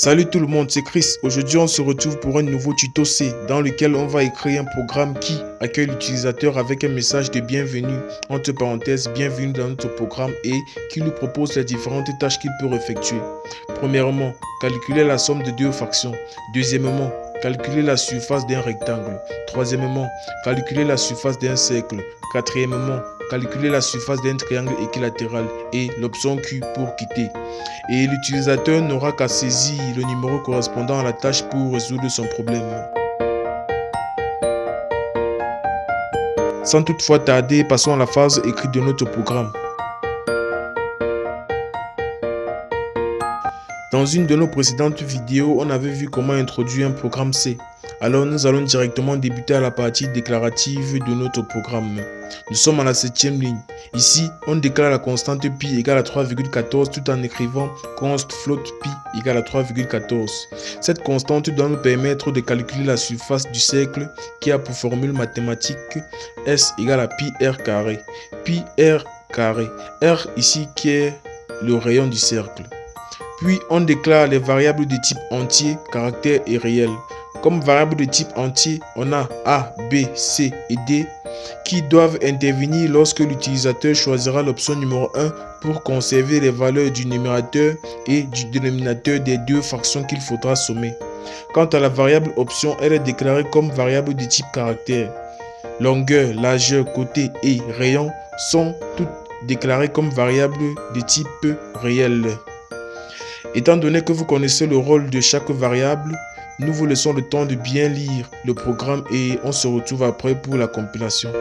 Salut tout le monde, c'est Chris. Aujourd'hui, on se retrouve pour un nouveau tuto C dans lequel on va écrire un programme qui accueille l'utilisateur avec un message de bienvenue, entre parenthèses, bienvenue dans notre programme et qui lui propose les différentes tâches qu'il peut effectuer. Premièrement, calculer la somme de deux fractions. Deuxièmement, calculer la surface d'un rectangle. Troisièmement, calculer la surface d'un cercle. Quatrièmement, calculer la surface d'un triangle équilatéral et l'option Q pour quitter. Et l'utilisateur n'aura qu'à saisir le numéro correspondant à la tâche pour résoudre son problème. Sans toutefois tarder, passons à la phase écrite de notre programme. Dans une de nos précédentes vidéos, on avait vu comment introduire un programme C. Alors nous allons directement débuter à la partie déclarative de notre programme. Nous sommes à la 7e ligne. Ici, on déclare la constante pi égale à 3,14 tout en écrivant const float pi égale à 3,14. Cette constante doit nous permettre de calculer la surface du cercle qui a pour formule mathématique S égale à pi r carré. Pi r carré. R ici qui est le rayon du cercle. Puis on déclare les variables de type entier, caractère et réel. Comme variables de type entier, on a A, B, C et D qui doivent intervenir lorsque l'utilisateur choisira l'option numéro 1 pour conserver les valeurs du numérateur et du dénominateur des deux fractions qu'il faudra sommer. Quant à la variable option, elle est déclarée comme variable de type caractère. Longueur, largeur, côté et rayon sont toutes déclarées comme variables de type réel. Étant donné que vous connaissez le rôle de chaque variable, nous vous laissons le temps de bien lire le programme et on se retrouve après pour la compilation.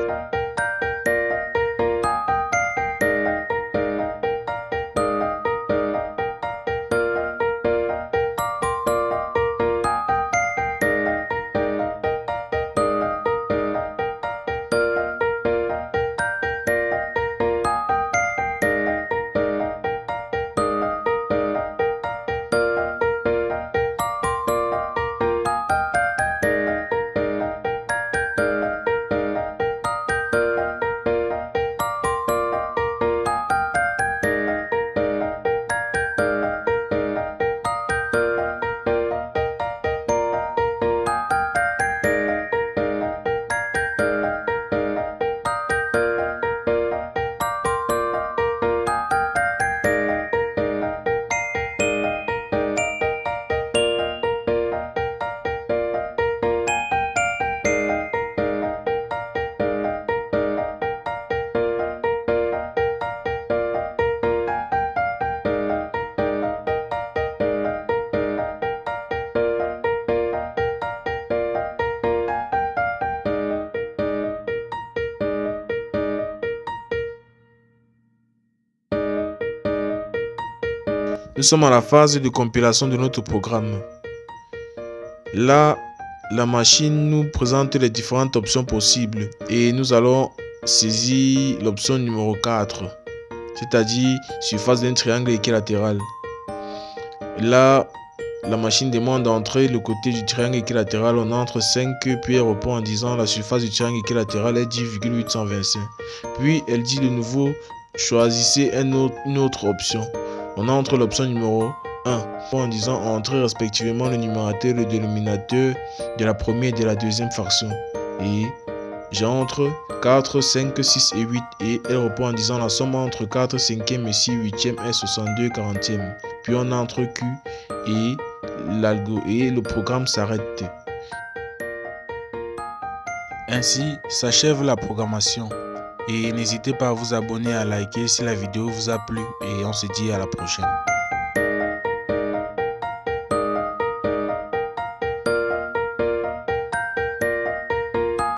Nous sommes à la phase de compilation de notre programme. Là, la machine nous présente les différentes options possibles et nous allons saisir l'option numéro 4, c'est-à-dire surface d'un triangle équilatéral. Là, la machine demande d'entrer le côté du triangle équilatéral. On entre 5 puis elle répond en disant la surface du triangle équilatéral est 10,825. Puis elle dit de nouveau choisissez une autre option. On entre l'option numéro 1 en disant entrer respectivement le numérateur et le dénominateur de la première et de la deuxième fraction. Et j'entre 4, 5, 6 et 8 et elle répond en disant la somme entre 4 cinquième et 6 huitième est 62 40e. Puis on entre Q et le programme s'arrête. Ainsi s'achève la programmation. Et n'hésitez pas à vous abonner, à liker si la vidéo vous a plu et on se dit à la prochaine.